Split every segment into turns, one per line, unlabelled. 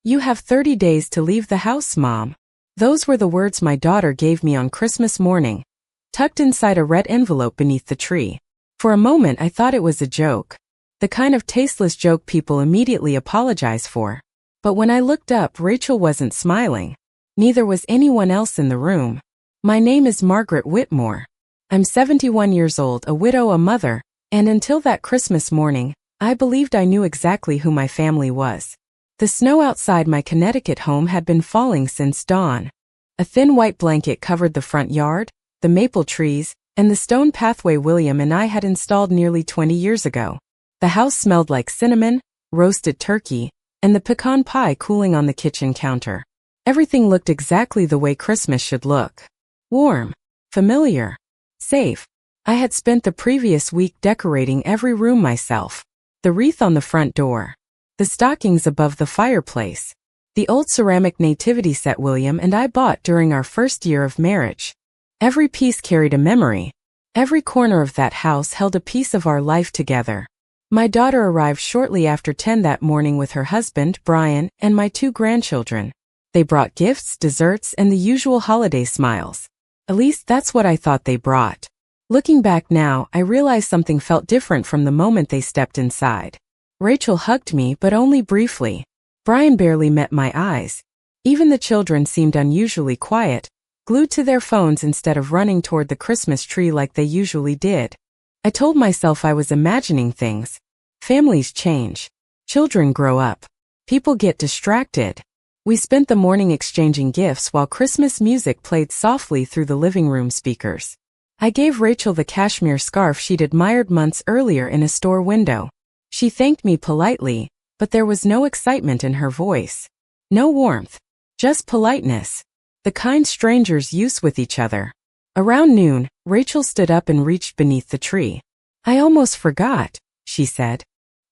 "You have 30 days to leave the house, Mom." Those were the words my daughter gave me on Christmas morning, tucked inside a red envelope beneath the tree. For a moment I thought it was a joke. The kind of tasteless joke people immediately apologize for. But when I looked up, Rachel wasn't smiling. Neither was anyone else in the room. "My name is Margaret Whitmore. I'm 71 years old, a widow, a mother, and until that Christmas morning, I believed I knew exactly who my family was." The snow outside my Connecticut home had been falling since dawn. A thin white blanket covered the front yard, the maple trees, and the stone pathway William and I had installed nearly 20 years ago. The house smelled like cinnamon, roasted turkey, and the pecan pie cooling on the kitchen counter. Everything looked exactly the way Christmas should look. Warm, familiar, safe. I had spent the previous week decorating every room myself. The wreath on the front door. The stockings above the fireplace. The old ceramic nativity set William and I bought during our first year of marriage. Every piece carried a memory. Every corner of that house held a piece of our life together. My daughter arrived shortly after 10 that morning with her husband, Brian, and my 2 grandchildren. They brought gifts, desserts, and the usual holiday smiles. At least that's what I thought they brought. Looking back now, I realize something felt different from the moment they stepped inside. Rachel hugged me, but only briefly. Brian barely met my eyes. Even the children seemed unusually quiet, glued to their phones instead of running toward the Christmas tree like they usually did. I told myself I was imagining things. Families change. Children grow up. People get distracted. We spent the morning exchanging gifts while Christmas music played softly through the living room speakers. I gave Rachel the cashmere scarf she'd admired months earlier in a store window. She thanked me politely, but there was no excitement in her voice. No warmth. Just politeness. The kind strangers use with each other. Around noon, Rachel stood up and reached beneath the tree. "I almost forgot," she said.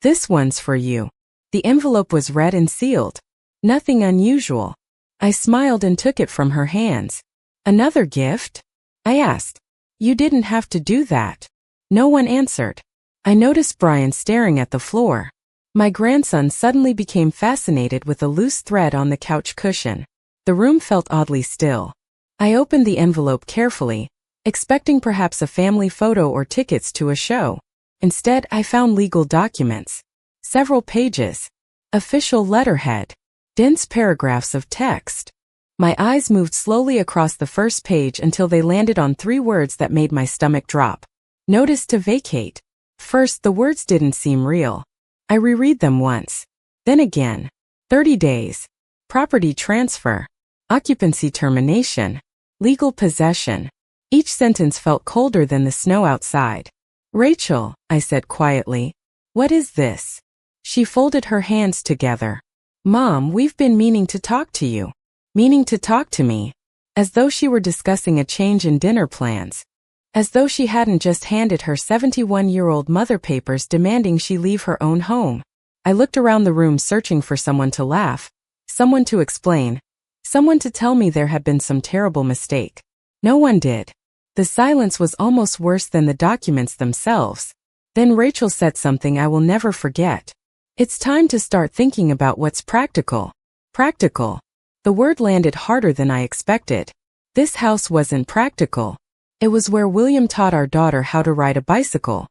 "This one's for you." The envelope was red and sealed. Nothing unusual. I smiled and took it from her hands. "Another gift?" I asked. "You didn't have to do that." No one answered. I noticed Brian staring at the floor. My grandson suddenly became fascinated with a loose thread on the couch cushion. The room felt oddly still. I opened the envelope carefully, expecting perhaps a family photo or tickets to a show. Instead, I found legal documents. Several pages. Official letterhead. Dense paragraphs of text. My eyes moved slowly across the first page until they landed on 3 words that made my stomach drop. Notice to vacate. First, the words didn't seem real. I reread them once. Then again. 30 days. Property transfer. Occupancy termination. Legal possession. Each sentence felt colder than the snow outside. "Rachel," I said quietly, "what is this?" She folded her hands together. "Mom, we've been meaning to talk to you." Meaning to talk to me. As though she were discussing a change in dinner plans. As though she hadn't just handed her 71-year-old mother papers demanding she leave her own home. I looked around the room searching for someone to laugh, someone to explain, someone to tell me there had been some terrible mistake. No one did. The silence was almost worse than the documents themselves. Then Rachel said something I will never forget. "It's time to start thinking about what's practical." Practical. The word landed harder than I expected. This house wasn't practical. It was where William taught our daughter how to ride a bicycle.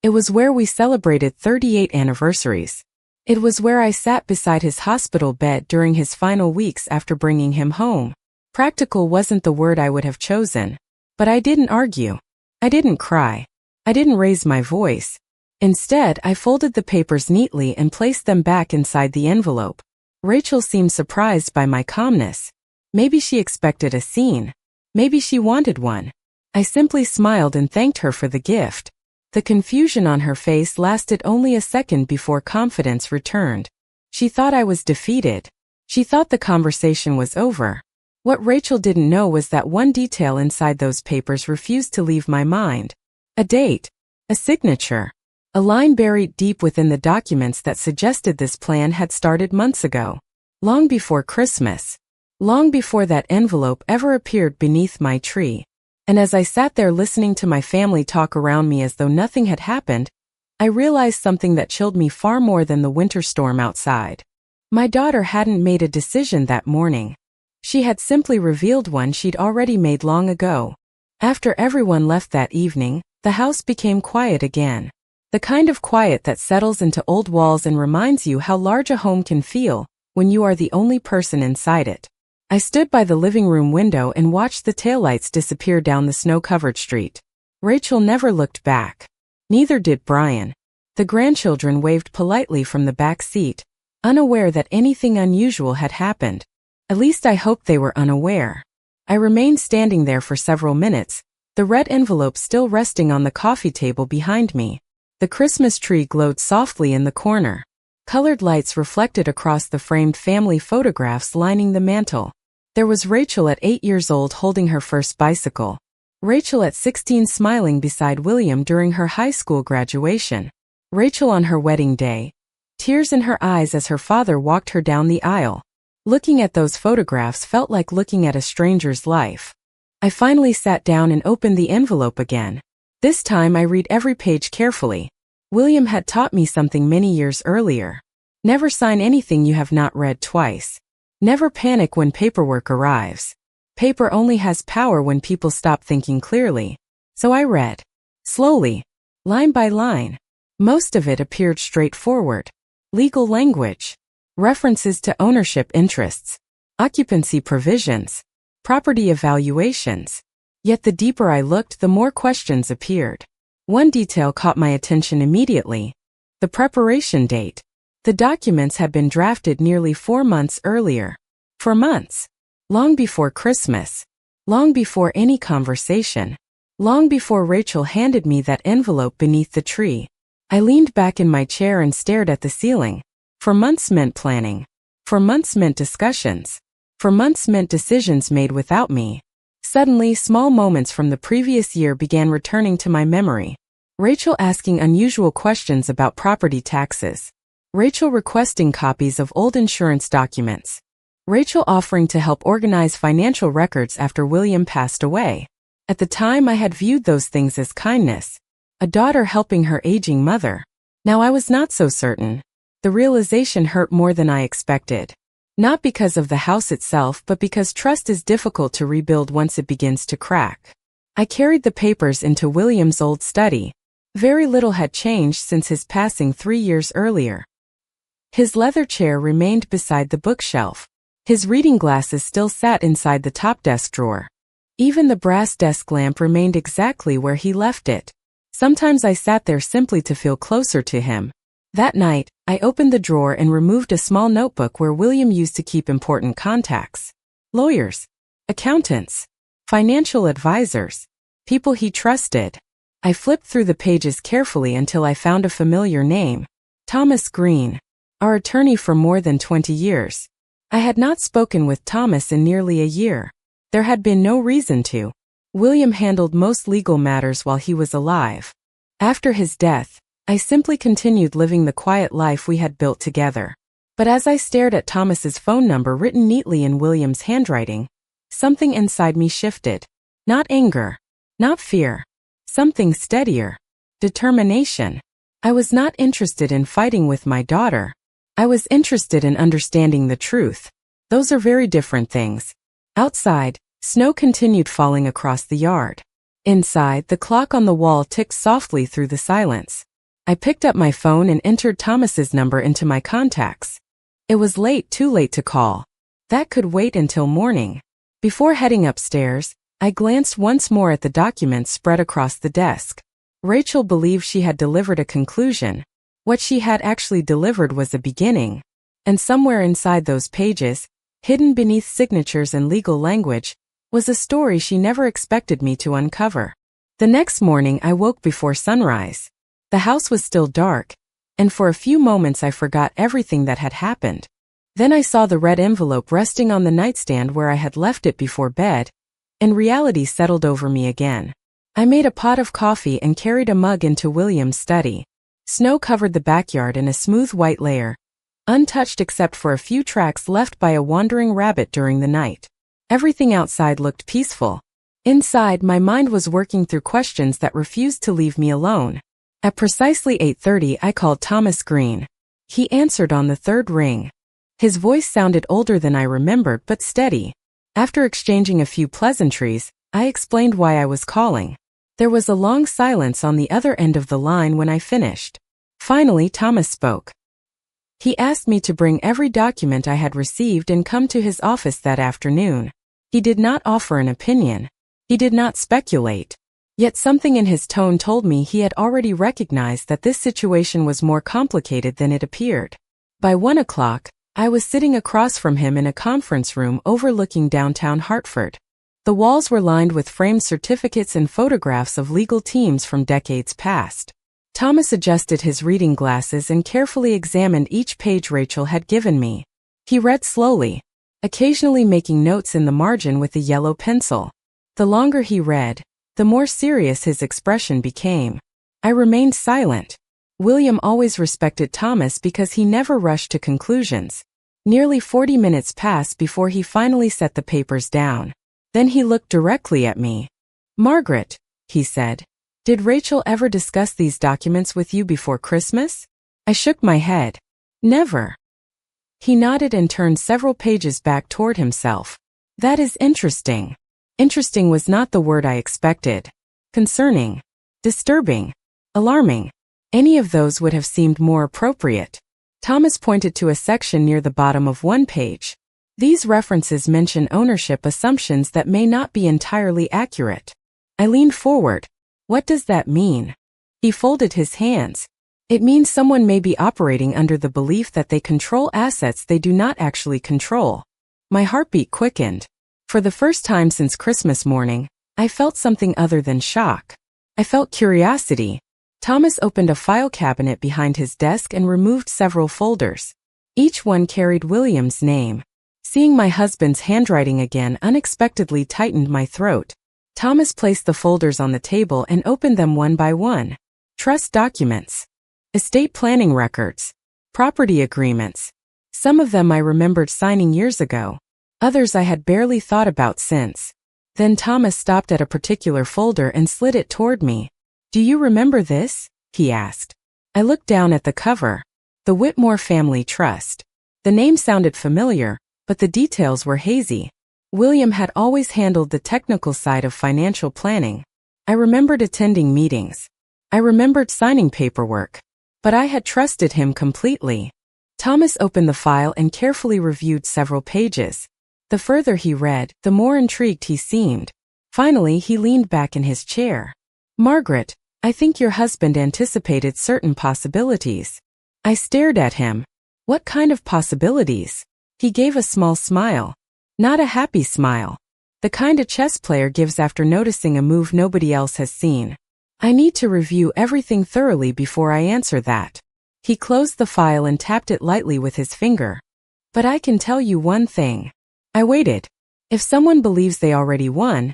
It was where we celebrated 38 anniversaries. It was where I sat beside his hospital bed during his final weeks after bringing him home. Practical wasn't the word I would have chosen. But I didn't argue. I didn't cry. I didn't raise my voice. Instead, I folded the papers neatly and placed them back inside the envelope. Rachel seemed surprised by my calmness. Maybe she expected a scene. Maybe she wanted one. I simply smiled and thanked her for the gift. The confusion on her face lasted only a second before confidence returned. She thought I was defeated. She thought the conversation was over. What Rachel didn't know was that one detail inside those papers refused to leave my mind. A date. A signature. A line buried deep within the documents that suggested this plan had started months ago. Long before Christmas. Long before that envelope ever appeared beneath my tree. And as I sat there listening to my family talk around me as though nothing had happened, I realized something that chilled me far more than the winter storm outside. My daughter hadn't made a decision that morning. She had simply revealed one she'd already made long ago. After everyone left that evening, the house became quiet again. The kind of quiet that settles into old walls and reminds you how large a home can feel when you are the only person inside it. I stood by the living room window and watched the taillights disappear down the snow-covered street. Rachel never looked back. Neither did Brian. The grandchildren waved politely from the back seat, unaware that anything unusual had happened. At least I hoped they were unaware. I remained standing there for several minutes, the red envelope still resting on the coffee table behind me. The Christmas tree glowed softly in the corner. Colored lights reflected across the framed family photographs lining the mantel. There was Rachel at 8 years old holding her first bicycle. Rachel at 16 smiling beside William during her high school graduation. Rachel on her wedding day, tears in her eyes as her father walked her down the aisle. Looking at those photographs felt like looking at a stranger's life. I finally sat down and opened the envelope again. This time I read every page carefully. William had taught me something many years earlier. Never sign anything you have not read twice. Never panic when paperwork arrives. Paper only has power when people stop thinking clearly. So I read. Slowly. Line by line. Most of it appeared straightforward. Legal language. References to ownership interests. Occupancy provisions. Property evaluations. Yet the deeper I looked, the more questions appeared. One detail caught my attention immediately. The preparation date. The documents had been drafted nearly 4 months earlier. For months. Long before Christmas. Long before any conversation. Long before Rachel handed me that envelope beneath the tree. I leaned back in my chair and stared at the ceiling. For months meant planning. For months meant discussions. For months meant decisions made without me. Suddenly, small moments from the previous year began returning to my memory. Rachel asking unusual questions about property taxes. Rachel requesting copies of old insurance documents. Rachel offering to help organize financial records after William passed away. At the time, I had viewed those things as kindness. A daughter helping her aging mother. Now I was not so certain. The realization hurt more than I expected. Not because of the house itself, but because trust is difficult to rebuild once it begins to crack. I carried the papers into William's old study. Very little had changed since his passing 3 years earlier. His leather chair remained beside the bookshelf. His reading glasses still sat inside the top desk drawer. Even the brass desk lamp remained exactly where he left it. Sometimes I sat there simply to feel closer to him. That night, I opened the drawer and removed a small notebook where William used to keep important contacts. Lawyers, accountants, financial advisors, people he trusted. I flipped through the pages carefully until I found a familiar name. Thomas Green, our attorney for more than 20 years. I had not spoken with Thomas in nearly a year. There had been no reason to. William handled most legal matters while he was alive. After his death, I simply continued living the quiet life we had built together. But as I stared at Thomas's phone number written neatly in William's handwriting, something inside me shifted. Not anger. Not fear. Something steadier. Determination. I was not interested in fighting with my daughter. I was interested in understanding the truth. Those are very different things. Outside, snow continued falling across the yard. Inside, the clock on the wall ticked softly through the silence. I picked up my phone and entered Thomas's number into my contacts. It was late, too late to call. That could wait until morning. Before heading upstairs, I glanced once more at the documents spread across the desk. Rachel believed she had delivered a conclusion. What she had actually delivered was a beginning. And somewhere inside those pages, hidden beneath signatures and legal language, was a story she never expected me to uncover. The next morning I woke before sunrise. The house was still dark, and for a few moments I forgot everything that had happened. Then I saw the red envelope resting on the nightstand where I had left it before bed, and reality settled over me again. I made a pot of coffee and carried a mug into William's study. Snow covered the backyard in a smooth white layer, untouched except for a few tracks left by a wandering rabbit during the night. Everything outside looked peaceful. Inside, my mind was working through questions that refused to leave me alone. At precisely 8:30, I called Thomas Green. He answered on the third ring. His voice sounded older than I remembered but steady. After exchanging a few pleasantries, I explained why I was calling. There was a long silence on the other end of the line when I finished. Finally, Thomas spoke. He asked me to bring every document I had received and come to his office that afternoon. He did not offer an opinion. He did not speculate. Yet something in his tone told me he had already recognized that this situation was more complicated than it appeared. By 1 o'clock, I was sitting across from him in a conference room overlooking downtown Hartford. The walls were lined with framed certificates and photographs of legal teams from decades past. Thomas adjusted his reading glasses and carefully examined each page Rachel had given me. He read slowly, occasionally making notes in the margin with a yellow pencil. The longer he read, the more serious his expression became. I remained silent. William always respected Thomas because he never rushed to conclusions. Nearly 40 minutes passed before he finally set the papers down. Then he looked directly at me. "Margaret," he said, "did Rachel ever discuss these documents with you before Christmas?" I shook my head. "Never." He nodded and turned several pages back toward himself. "That is interesting." Interesting was not the word I expected. Concerning, disturbing, alarming. Any of those would have seemed more appropriate. Thomas pointed to a section near the bottom of one page. "These references mention ownership assumptions that may not be entirely accurate." I leaned forward. "What does that mean?" He folded his hands. "It means someone may be operating under the belief that they control assets they do not actually control." My heartbeat quickened. For the first time since Christmas morning, I felt something other than shock. I felt curiosity. Thomas opened a file cabinet behind his desk and removed several folders. Each one carried William's name. Seeing my husband's handwriting again unexpectedly tightened my throat. Thomas placed the folders on the table and opened them one by one. Trust documents. Estate planning records. Property agreements. Some of them I remembered signing years ago. Others I had barely thought about since. Then Thomas stopped at a particular folder and slid it toward me. "Do you remember this?" he asked. I looked down at the cover. The Whitmore Family Trust. The name sounded familiar, but the details were hazy. William had always handled the technical side of financial planning. I remembered attending meetings. I remembered signing paperwork. But I had trusted him completely. Thomas opened the file and carefully reviewed several pages. The further he read, the more intrigued he seemed. Finally, he leaned back in his chair. "Margaret, I think your husband anticipated certain possibilities." I stared at him. "What kind of possibilities?" He gave a small smile. Not a happy smile. The kind a chess player gives after noticing a move nobody else has seen. "I need to review everything thoroughly before I answer that." He closed the file and tapped it lightly with his finger. "But I can tell you one thing." I waited. If someone believes they already won,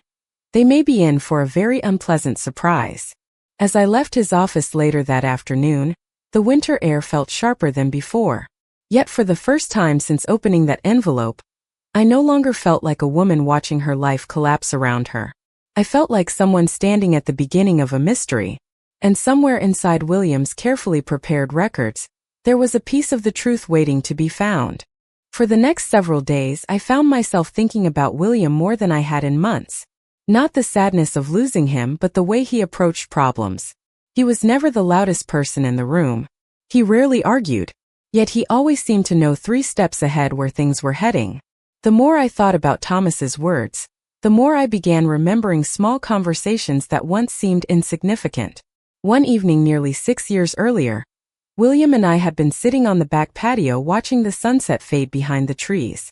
they may be in for a very unpleasant surprise. As I left his office later that afternoon, the winter air felt sharper than before. Yet for the first time since opening that envelope, I no longer felt like a woman watching her life collapse around her. I felt like someone standing at the beginning of a mystery, and somewhere inside William's carefully prepared records, there was a piece of the truth waiting to be found. For the next several days, I found myself thinking about William more than I had in months. Not the sadness of losing him, but the way he approached problems. He was never the loudest person in the room. He rarely argued. Yet he always seemed to know 3 steps ahead where things were heading. The more I thought about Thomas's words, the more I began remembering small conversations that once seemed insignificant. One evening nearly 6 years earlier, William and I had been sitting on the back patio watching the sunset fade behind the trees.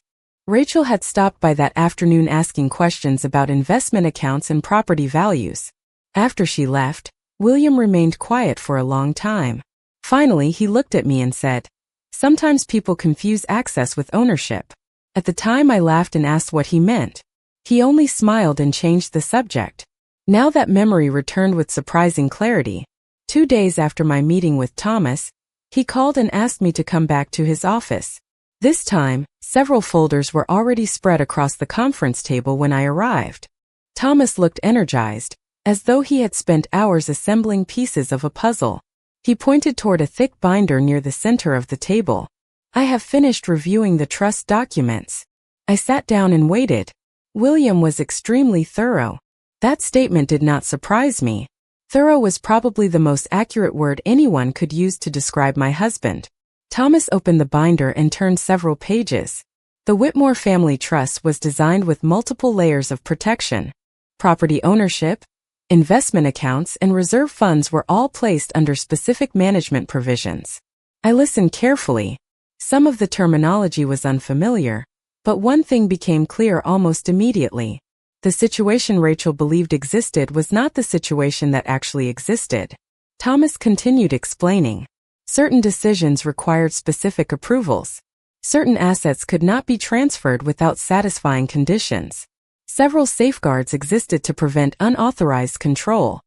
Rachel had stopped by that afternoon asking questions about investment accounts and property values. After she left, William remained quiet for a long time. Finally, he looked at me and said, "Sometimes people confuse access with ownership." At the time I laughed and asked what he meant. He only smiled and changed the subject. Now that memory returned with surprising clarity. 2 days after my meeting with Thomas, he called and asked me to come back to his office. This time, several folders were already spread across the conference table when I arrived. Thomas looked energized, as though he had spent hours assembling pieces of a puzzle. He pointed toward a thick binder near the center of the table. I have finished reviewing the trust documents. I sat down and waited. William was extremely thorough. That statement did not surprise me. Thorough was probably the most accurate word anyone could use to describe my husband. Thomas opened the binder and turned several pages. The Whitmore Family Trust was designed with multiple layers of protection. Property ownership, investment accounts, and reserve funds were all placed under specific management provisions. I listened carefully. Some of the terminology was unfamiliar, but one thing became clear almost immediately. The situation Rachel believed existed was not the situation that actually existed. Thomas continued explaining. Certain decisions required specific approvals. Certain assets could not be transferred without satisfying conditions. Several safeguards existed to prevent unauthorized control.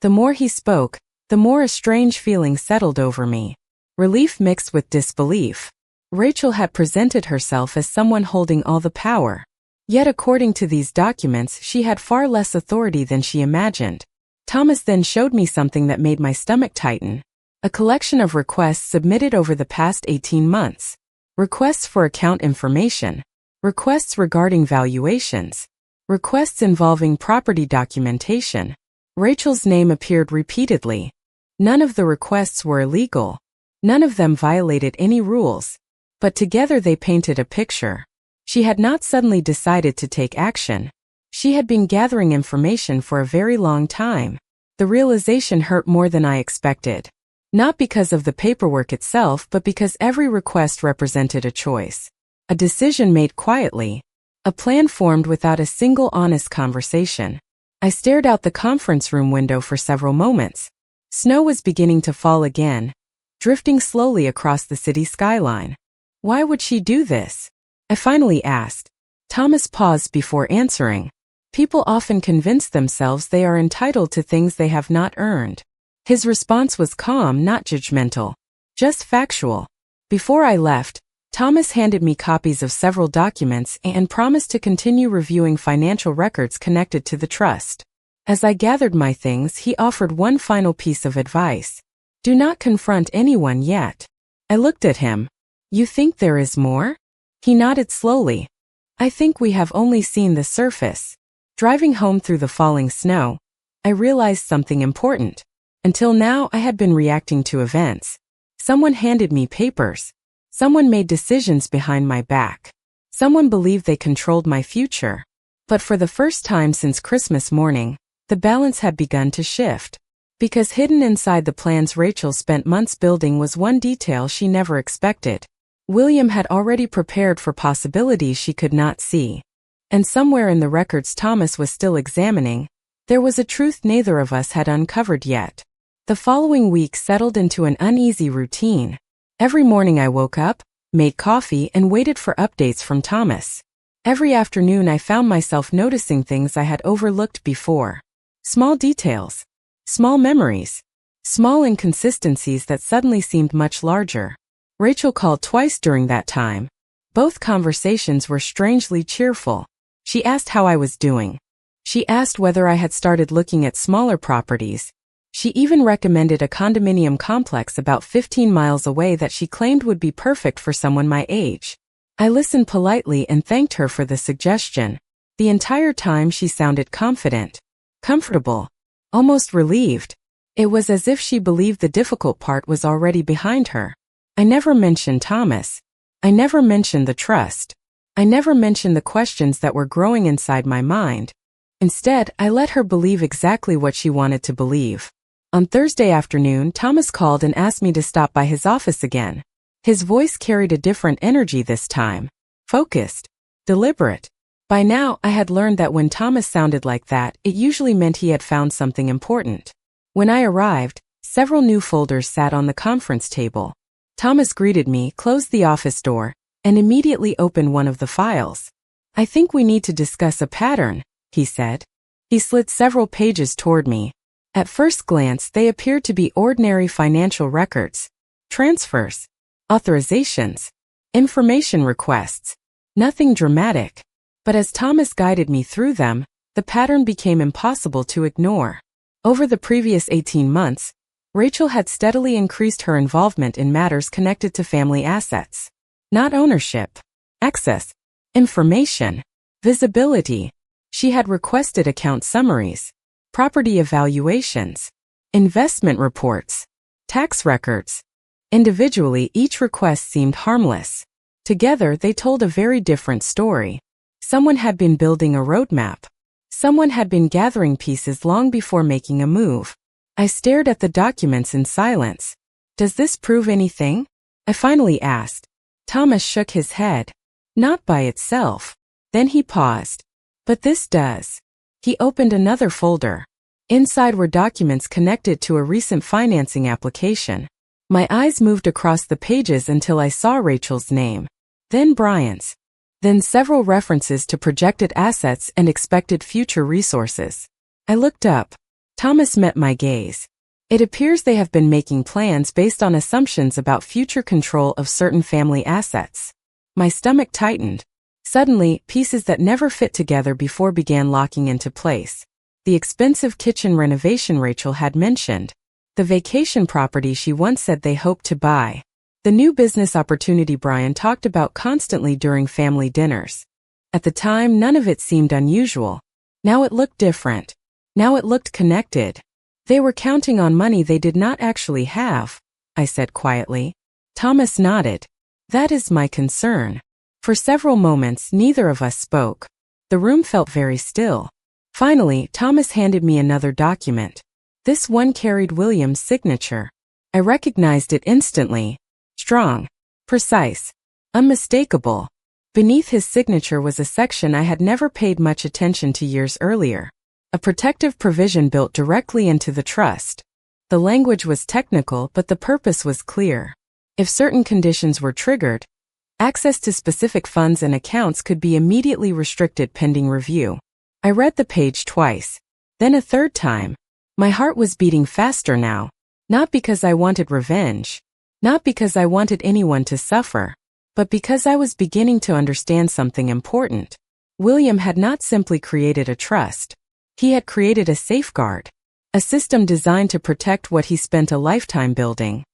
The more he spoke, the more a strange feeling settled over me. Relief mixed with disbelief. Rachel had presented herself as someone holding all the power. Yet according to these documents, she had far less authority than she imagined. Thomas then showed me something that made my stomach tighten. A collection of requests submitted over the past 18 months. Requests for account information. Requests regarding valuations. Requests involving property documentation. Rachel's name appeared repeatedly. None of the requests were illegal. None of them violated any rules. But together they painted a picture. She had not suddenly decided to take action. She had been gathering information for a very long time. The realization hurt more than I expected. Not because of the paperwork itself, but because every request represented a choice. A decision made quietly. A plan formed without a single honest conversation. I stared out the conference room window for several moments. Snow was beginning to fall again, drifting slowly across the city skyline. Why would she do this? I finally asked. Thomas paused before answering. People often convince themselves they are entitled to things they have not earned. His response was calm, not judgmental, just factual. Before I left, Thomas handed me copies of several documents and promised to continue reviewing financial records connected to the trust. As I gathered my things, he offered one final piece of advice. Do not confront anyone yet. I looked at him. You think there is more? He nodded slowly. I think we have only seen the surface. Driving home through the falling snow, I realized something important. Until now, I had been reacting to events. Someone handed me papers. Someone made decisions behind my back. Someone believed they controlled my future. But for the first time since Christmas morning, the balance had begun to shift. Because hidden inside the plans Rachel spent months building was one detail she never expected. William had already prepared for possibilities she could not see. And somewhere in the records Thomas was still examining, there was a truth neither of us had uncovered yet. The following week settled into an uneasy routine. Every morning I woke up, made coffee, and waited for updates from Thomas. Every afternoon I found myself noticing things I had overlooked before. Small details. Small memories. Small inconsistencies that suddenly seemed much larger. Rachel called twice during that time. Both conversations were strangely cheerful. She asked how I was doing. She asked whether I had started looking at smaller properties. She even recommended a condominium complex about 15 miles away that she claimed would be perfect for someone my age. I listened politely and thanked her for the suggestion. The entire time she sounded confident, comfortable, almost relieved. It was as if she believed the difficult part was already behind her. I never mentioned Thomas. I never mentioned the trust. I never mentioned the questions that were growing inside my mind. Instead, I let her believe exactly what she wanted to believe. On Thursday afternoon, Thomas called and asked me to stop by his office again. His voice carried a different energy this time. Focused. Deliberate. By now, I had learned that when Thomas sounded like that, it usually meant he had found something important. When I arrived, several new folders sat on the conference table. Thomas greeted me, closed the office door, and immediately opened one of the files. I think we need to discuss a pattern, he said. He slid several pages toward me. At first glance, they appeared to be ordinary financial records. Transfers. Authorizations. Information requests. Nothing dramatic. But as Thomas guided me through them, the pattern became impossible to ignore. Over the previous 18 months, Rachel had steadily increased her involvement in matters connected to family assets. Not ownership. Access. Information. Visibility. She had requested account summaries, property evaluations, investment reports, tax records. Individually, each request seemed harmless. Together, they told a very different story. Someone had been building a roadmap. Someone had been gathering pieces long before making a move. I stared at the documents in silence. Does this prove anything? I finally asked. Thomas shook his head. Not by itself. Then he paused. But this does. He opened another folder. Inside were documents connected to a recent financing application. My eyes moved across the pages until I saw Rachel's name. Then Brian's. Then several references to projected assets and expected future resources. I looked up. Thomas met my gaze. It appears they have been making plans based on assumptions about future control of certain family assets. My stomach tightened. Suddenly, pieces that never fit together before began locking into place. The expensive kitchen renovation Rachel had mentioned. The vacation property she once said they hoped to buy. The new business opportunity Brian talked about constantly during family dinners. At the time, none of it seemed unusual. Now it looked different. Now it looked connected. They were counting on money they did not actually have, I said quietly. Thomas nodded. That is my concern. For several moments, neither of us spoke. The room felt very still. Finally, Thomas handed me another document. This one carried William's signature. I recognized it instantly. Strong, precise, unmistakable. Beneath his signature was a section I had never paid much attention to years earlier. A protective provision built directly into the trust. The language was technical, but the purpose was clear. If certain conditions were triggered, access to specific funds and accounts could be immediately restricted pending review. I read the page twice, then a third time. My heart was beating faster now. Not because I wanted revenge. Not because I wanted anyone to suffer. But because I was beginning to understand something important. William had not simply created a trust. He had created a safeguard. A system designed to protect what he spent a lifetime building.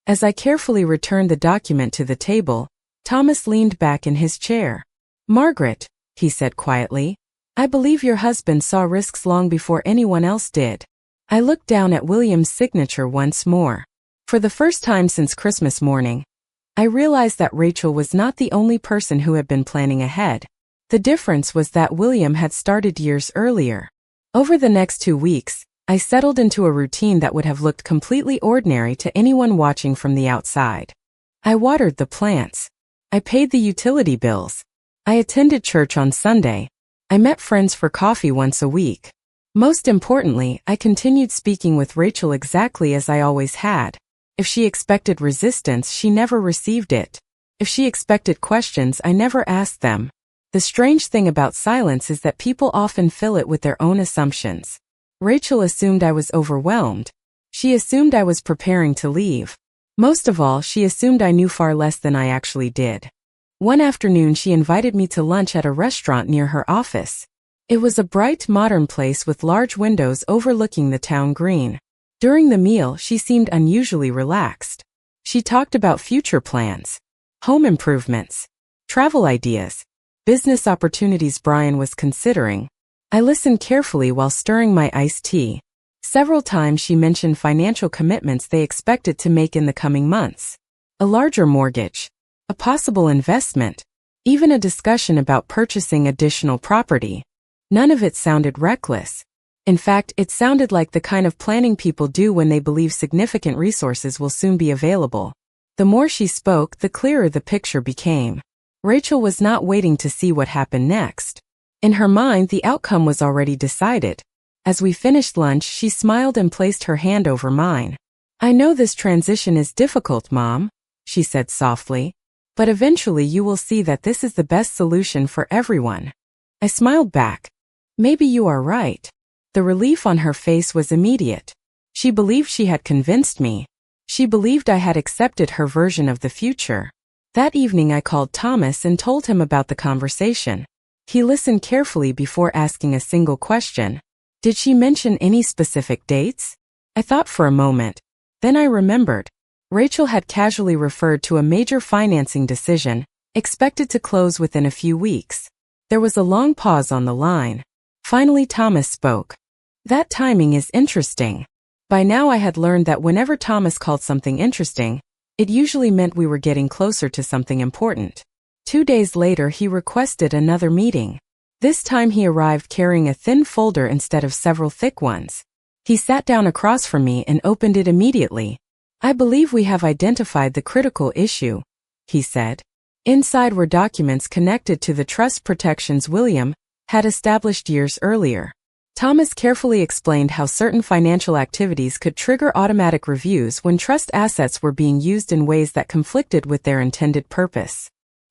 As I carefully returned the document to the table, Thomas leaned back in his chair. Margaret, he said quietly, I believe your husband saw risks long before anyone else did. I looked down at William's signature once more. For the first time since Christmas morning, I realized that Rachel was not the only person who had been planning ahead. The difference was that William had started years earlier. Over the next 2 weeks, I settled into a routine that would have looked completely ordinary to anyone watching from the outside. I watered the plants. I paid the utility bills. I attended church on Sunday. I met friends for coffee once a week. Most importantly, I continued speaking with Rachel exactly as I always had. If she expected resistance, she never received it. If she expected questions, I never asked them. The strange thing about silence is that people often fill it with their own assumptions. Rachel assumed I was overwhelmed. She assumed I was preparing to leave. Most of all, she assumed I knew far less than I actually did. One afternoon, she invited me to lunch at a restaurant near her office. It was a bright, modern place with large windows overlooking the town green. During the meal, she seemed unusually relaxed. She talked about future plans, home improvements, travel ideas, business opportunities Brian was considering. I listened carefully while stirring my iced tea. Several times she mentioned financial commitments they expected to make in the coming months. A larger mortgage, a possible investment, even a discussion about purchasing additional property. None of it sounded reckless. In fact, it sounded like the kind of planning people do when they believe significant resources will soon be available. The more she spoke, the clearer the picture became. Rachel was not waiting to see what happened next. In her mind, the outcome was already decided. As we finished lunch, she smiled and placed her hand over mine. I know this transition is difficult, Mom, she said softly, but eventually you will see that this is the best solution for everyone. I smiled back. Maybe you are right. The relief on her face was immediate. She believed she had convinced me. She believed I had accepted her version of the future. That evening I called Thomas and told him about the conversation. He listened carefully before asking a single question. Did she mention any specific dates? I thought for a moment. Then I remembered. Rachel had casually referred to a major financing decision, Expected to close within a few weeks. There was a long pause on the line. Finally, Thomas spoke. That timing is interesting. By now I had learned that whenever Thomas called something interesting, it usually meant we were getting closer to something important. 2 days later he requested another meeting. This time he arrived carrying a thin folder instead of several thick ones. He sat down across from me and opened it immediately. I believe we have identified the critical issue, he said. Inside were documents connected to the trust protections William had established years earlier. Thomas carefully explained how certain financial activities could trigger automatic reviews when trust assets were being used in ways that conflicted with their intended purpose.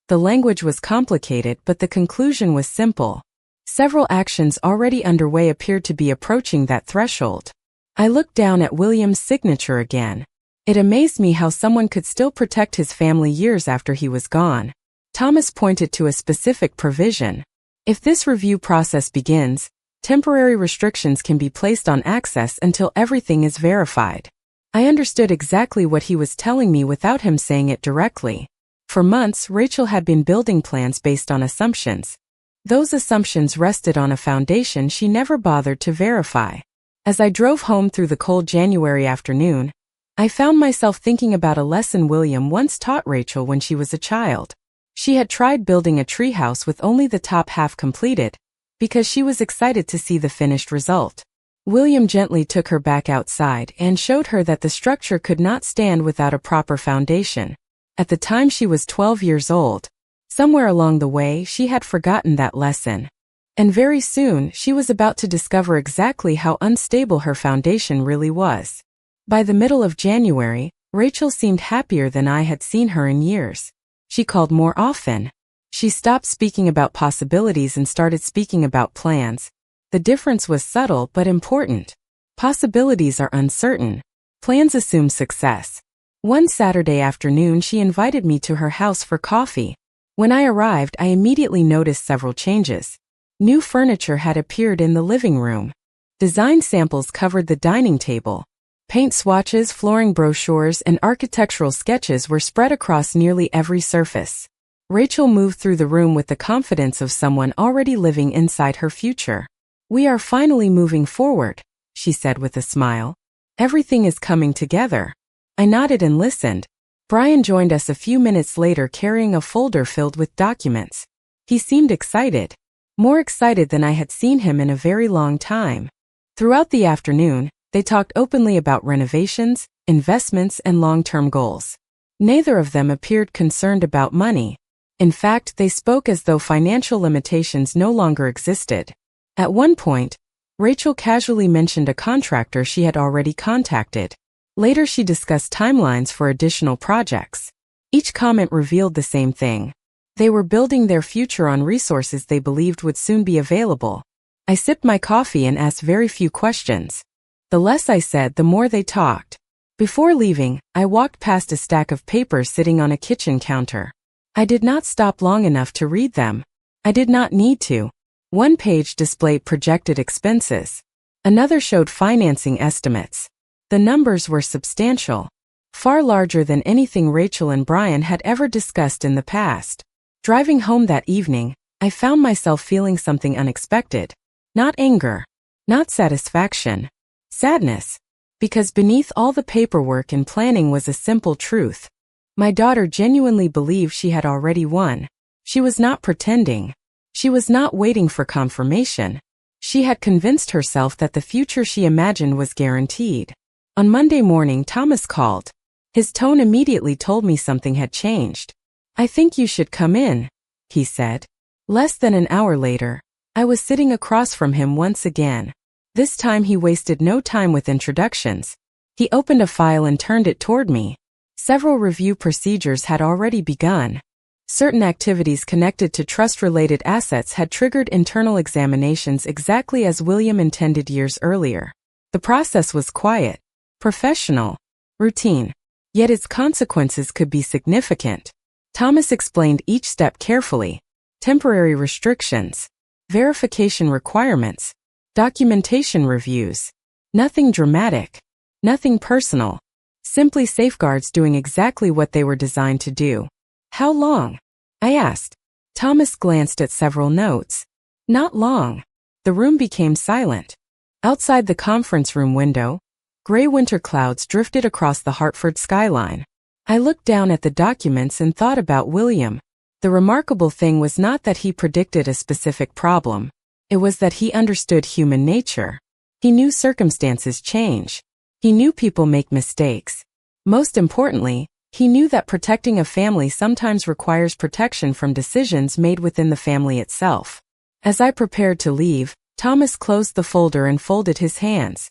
The language was complicated, but the conclusion was simple. Several actions already underway appeared to be approaching that threshold. I looked down at William's signature again. It amazed me how someone could still protect his family years after he was gone. Thomas pointed to a specific provision. If this review process begins, temporary restrictions can be placed on access until everything is verified. I understood exactly what he was telling me without him saying it directly. For months, Rachel had been building plans based on assumptions. Those assumptions rested on a foundation she never bothered to verify. As I drove home through the cold January afternoon, I found myself thinking about a lesson William once taught Rachel when she was a child. She had tried building a treehouse with only the top half completed, because she was excited to see the finished result. William gently took her back outside and showed her that the structure could not stand without a proper foundation. At the time she was 12 years old. Somewhere along the way she had forgotten that lesson. And very soon she was about to discover exactly how unstable her foundation really was. By the middle of January, Rachel seemed happier than I had seen her in years. She called more often. She stopped speaking about possibilities and started speaking about plans. The difference was subtle but important. Possibilities are uncertain. Plans assume success. One Saturday afternoon she invited me to her house for coffee. When I arrived, I immediately noticed several changes. New furniture had appeared in the living room. Design samples covered the dining table. Paint swatches, flooring brochures, and architectural sketches were spread across nearly every surface. Rachel moved through the room with the confidence of someone already living inside her future. "We are finally moving forward," she said with a smile. "Everything is coming together." I nodded and listened. Brian joined us a few minutes later carrying a folder filled with documents. He seemed excited. More excited than I had seen him in a very long time. Throughout the afternoon, they talked openly about renovations, investments, and long-term goals. Neither of them appeared concerned about money. In fact, they spoke as though financial limitations no longer existed. At one point, Rachel casually mentioned a contractor she had already contacted. Later she discussed timelines for additional projects. Each comment revealed the same thing. They were building their future on resources they believed would soon be available. I sipped my coffee and asked very few questions. The less I said, the more they talked. Before leaving, I walked past a stack of papers sitting on a kitchen counter. I did not stop long enough to read them. I did not need to. One page displayed projected expenses. Another showed financing estimates. The numbers were substantial, far larger than anything Rachel and Brian had ever discussed in the past. Driving home that evening, I found myself feeling something unexpected. Not anger. Not satisfaction. Sadness. Because beneath all the paperwork and planning was a simple truth. My daughter genuinely believed she had already won. She was not pretending. She was not waiting for confirmation. She had convinced herself that the future she imagined was guaranteed. On Monday morning, Thomas called. His tone immediately told me something had changed. "I think you should come in," he said. Less than an hour later, I was sitting across from him once again. This time he wasted no time with introductions. He opened a file and turned it toward me. Several review procedures had already begun. Certain activities connected to trust-related assets had triggered internal examinations exactly as William intended years earlier. The process was quiet, professional, routine, yet its consequences could be significant. Thomas explained each step carefully. Temporary restrictions, verification requirements, documentation reviews. Nothing dramatic, nothing personal. Simply safeguards doing exactly what they were designed to do. How long? I asked. Thomas glanced at several notes. Not long. The room became silent. Outside the conference room window, gray winter clouds drifted across the Hartford skyline. I looked down at the documents and thought about William. The remarkable thing was not that he predicted a specific problem. It was that he understood human nature. He knew circumstances change. He knew people make mistakes. Most importantly, he knew that protecting a family sometimes requires protection from decisions made within the family itself. As I prepared to leave, Thomas closed the folder and folded his hands.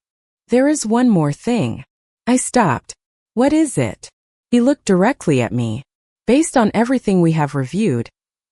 There is one more thing. I stopped. What is it? He looked directly at me. Based on everything we have reviewed,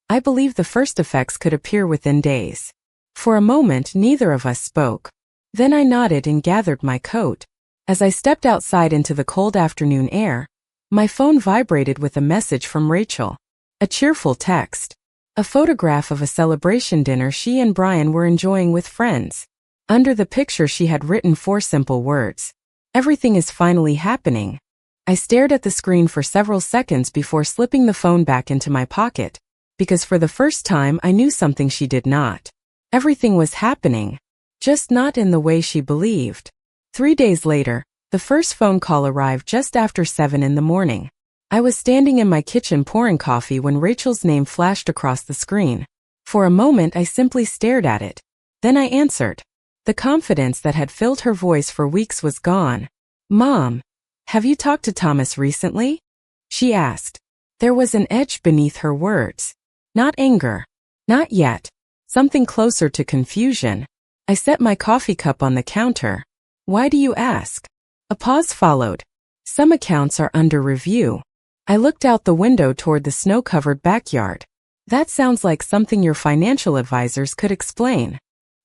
I believe the first effects could appear within days. For a moment, neither of us spoke. Then I nodded and gathered my coat. As I stepped outside into the cold afternoon air, my phone vibrated with a message from Rachel. A cheerful text. A photograph of a celebration dinner she and Brian were enjoying with friends. Under the picture she had written 4 simple words. Everything is finally happening. I stared at the screen for several seconds before slipping the phone back into my pocket, because for the first time I knew something she did not. Everything was happening, just not in the way she believed. 3 days later, the first phone call arrived just after 7 in the morning. I was standing in my kitchen pouring coffee when Rachel's name flashed across the screen. For a moment I simply stared at it. Then I answered. The confidence that had filled her voice for weeks was gone. Mom, have you talked to Thomas recently? She asked. There was an edge beneath her words. Not anger. Not yet. Something closer to confusion. I set my coffee cup on the counter. Why do you ask? A pause followed. Some accounts are under review. I looked out the window toward the snow-covered backyard. That sounds like something your financial advisors could explain.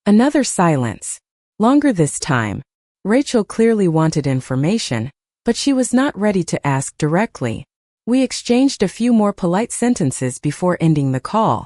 Another silence. Longer this time. Rachel clearly wanted information, but she was not ready to ask directly. We exchanged a few more polite sentences before ending the call.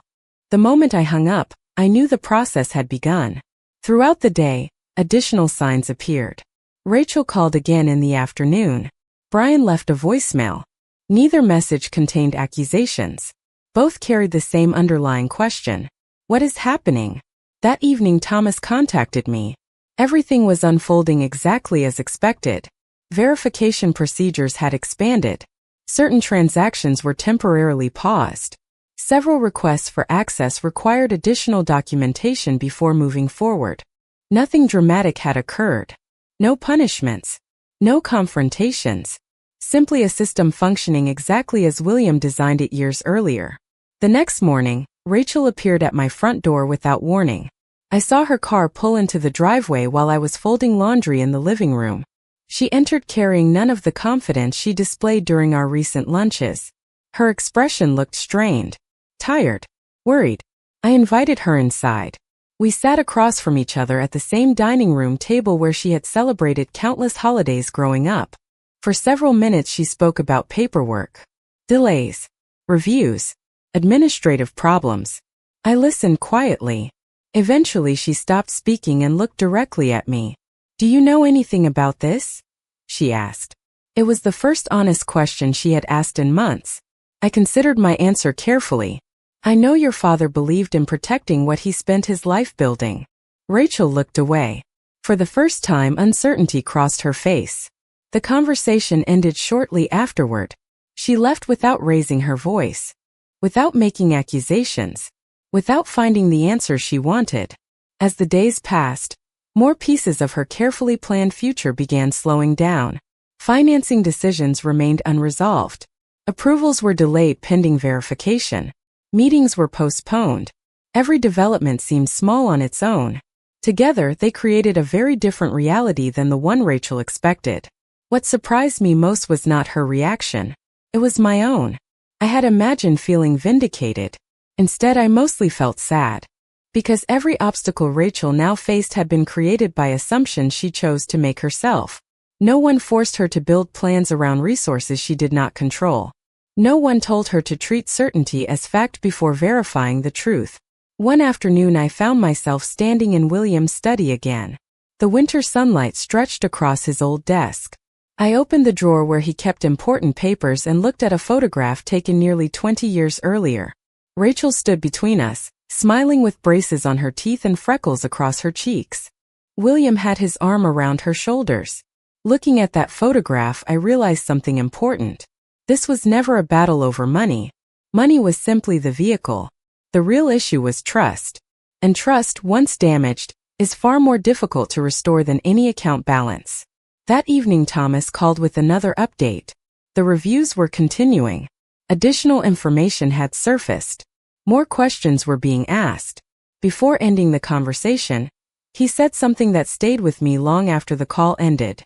The moment I hung up, I knew the process had begun. Throughout the day, additional signs appeared. Rachel called again in the afternoon. Brian left a voicemail. Neither message contained accusations. Both carried the same underlying question. What is happening? That evening Thomas contacted me. Everything was unfolding exactly as expected. Verification procedures had expanded. Certain transactions were temporarily paused. Several requests for access required additional documentation before moving forward. Nothing dramatic had occurred. No punishments. No confrontations. Simply a system functioning exactly as William designed it years earlier. The next morning, Rachel appeared at my front door without warning. I saw her car pull into the driveway while I was folding laundry in the living room. She entered carrying none of the confidence she displayed during our recent lunches. Her expression looked strained, tired, worried. I invited her inside. We sat across from each other at the same dining room table where she had celebrated countless holidays growing up. For several minutes she spoke about paperwork, delays, reviews, administrative problems. I listened quietly. Eventually she stopped speaking and looked directly at me. Do you know anything about this? She asked. It was the first honest question she had asked in months. I considered my answer carefully. I know your father believed in protecting what he spent his life building. Rachel looked away. For the first time, uncertainty crossed her face. The conversation ended shortly afterward. She left without raising her voice, without making accusations, without finding the answer she wanted. As the days passed, more pieces of her carefully planned future began slowing down. Financing decisions remained unresolved. Approvals were delayed pending verification. Meetings were postponed. Every development seemed small on its own. Together, they created a very different reality than the one Rachel expected. What surprised me most was not her reaction. It was my own. I had imagined feeling vindicated. Instead, I mostly felt sad. Because every obstacle Rachel now faced had been created by assumptions she chose to make herself. No one forced her to build plans around resources she did not control. No one told her to treat certainty as fact before verifying the truth. One afternoon I found myself standing in William's study again. The winter sunlight stretched across his old desk. I opened the drawer where he kept important papers and looked at a photograph taken nearly 20 years earlier. Rachel stood between us, smiling with braces on her teeth and freckles across her cheeks. William had his arm around her shoulders. Looking at that photograph, I realized something important. This was never a battle over money. Money was simply the vehicle. The real issue was trust. And trust, once damaged, is far more difficult to restore than any account balance. That evening Thomas called with another update. The reviews were continuing. Additional information had surfaced. More questions were being asked. Before ending the conversation, he said something that stayed with me long after the call ended.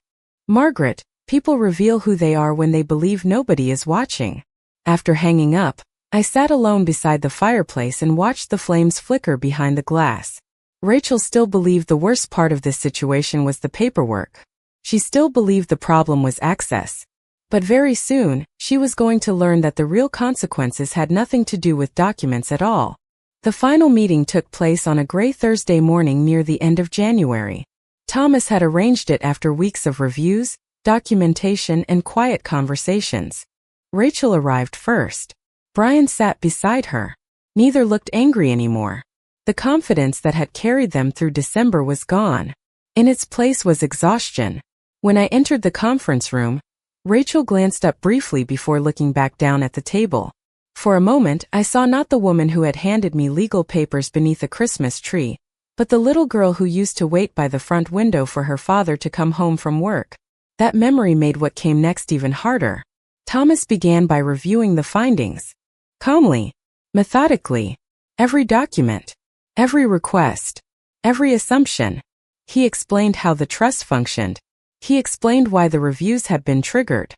"Margaret, people reveal who they are when they believe nobody is watching." After hanging up, I sat alone beside the fireplace and watched the flames flicker behind the glass. Rachel still believed the worst part of this situation was the paperwork. She still believed the problem was access. But very soon, she was going to learn that the real consequences had nothing to do with documents at all. The final meeting took place on a gray Thursday morning near the end of January. Thomas had arranged it after weeks of reviews, documentation, and quiet conversations. Rachel arrived first. Brian sat beside her. Neither looked angry anymore. The confidence that had carried them through December was gone. In its place was exhaustion. When I entered the conference room, Rachel glanced up briefly before looking back down at the table. For a moment, I saw not the woman who had handed me legal papers beneath a Christmas tree, but the little girl who used to wait by the front window for her father to come home from work. That memory made what came next even harder. Thomas began by reviewing the findings. Calmly, methodically, every document, every request, every assumption. He explained how the trust functioned. He explained why the reviews had been triggered.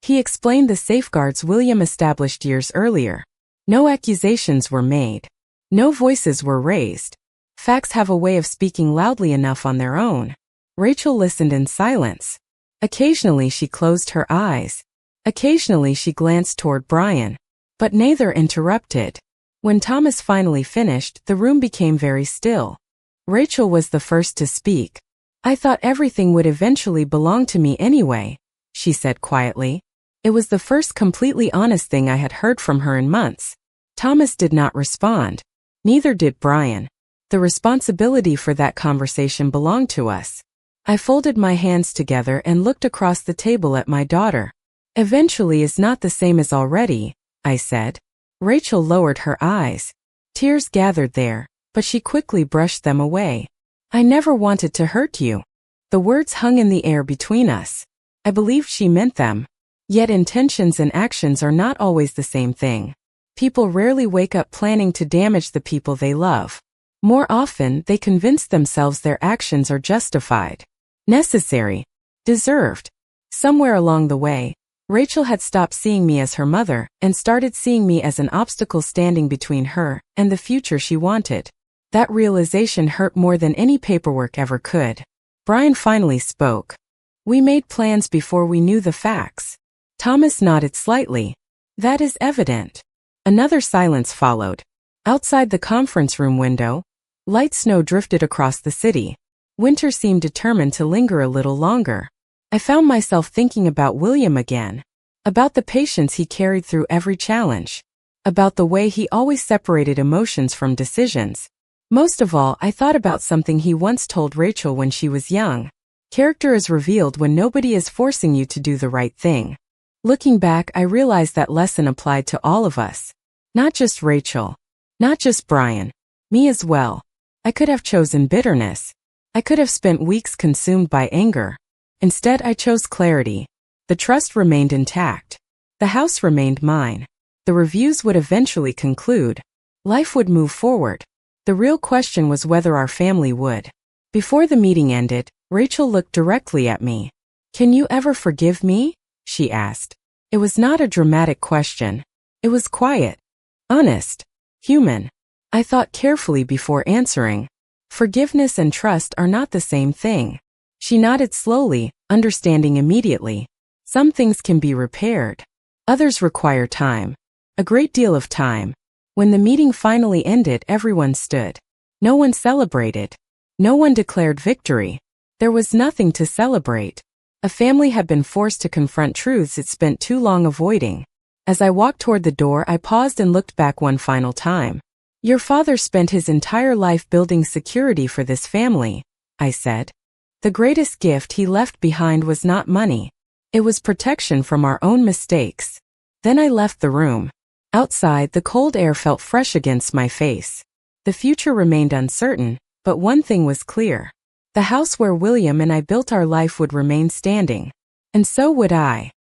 He explained the safeguards William established years earlier. No accusations were made. No voices were raised. Facts have a way of speaking loudly enough on their own. Rachel listened in silence. Occasionally she closed her eyes. Occasionally she glanced toward Brian. But neither interrupted. When Thomas finally finished, the room became very still. Rachel was the first to speak. "I thought everything would eventually belong to me anyway," she said quietly. It was the first completely honest thing I had heard from her in months. Thomas did not respond. Neither did Brian. The responsibility for that conversation belonged to us. I folded my hands together and looked across the table at my daughter. "Eventually is not the same as already," I said. Rachel lowered her eyes. Tears gathered there, but she quickly brushed them away. "I never wanted to hurt you." The words hung in the air between us. I believed she meant them. Yet intentions and actions are not always the same thing. People rarely wake up planning to damage the people they love. More often, they convince themselves their actions are justified, necessary, deserved. Somewhere along the way, Rachel had stopped seeing me as her mother and started seeing me as an obstacle standing between her and the future she wanted. That realization hurt more than any paperwork ever could. Brian finally spoke. "We made plans before we knew the facts." Thomas nodded slightly. "That is evident." Another silence followed. Outside the conference room window, light snow drifted across the city. Winter seemed determined to linger a little longer. I found myself thinking about William again. About the patience he carried through every challenge. About the way he always separated emotions from decisions. Most of all, I thought about something he once told Rachel when she was young. Character is revealed when nobody is forcing you to do the right thing. Looking back, I realized that lesson applied to all of us. Not just Rachel. Not just Brian. Me as well. I could have chosen bitterness. I could have spent weeks consumed by anger. Instead, I chose clarity. The trust remained intact. The house remained mine. The reviews would eventually conclude. Life would move forward. The real question was whether our family would. Before the meeting ended, Rachel looked directly at me. "Can you ever forgive me?" she asked. It was not a dramatic question. It was quiet, honest, human. I thought carefully before answering. Forgiveness and trust are not the same thing. She nodded slowly, understanding immediately. Some things can be repaired. Others require time. A great deal of time. When the meeting finally ended, everyone stood. No one celebrated. No one declared victory. There was nothing to celebrate. A family had been forced to confront truths it spent too long avoiding. As I walked toward the door, I paused and looked back one final time. Your father spent his entire life building security for this family, I said. The greatest gift he left behind was not money. It was protection from our own mistakes. Then I left the room. Outside, the cold air felt fresh against my face. The future remained uncertain, but one thing was clear. The house where William and I built our life would remain standing. And so would I.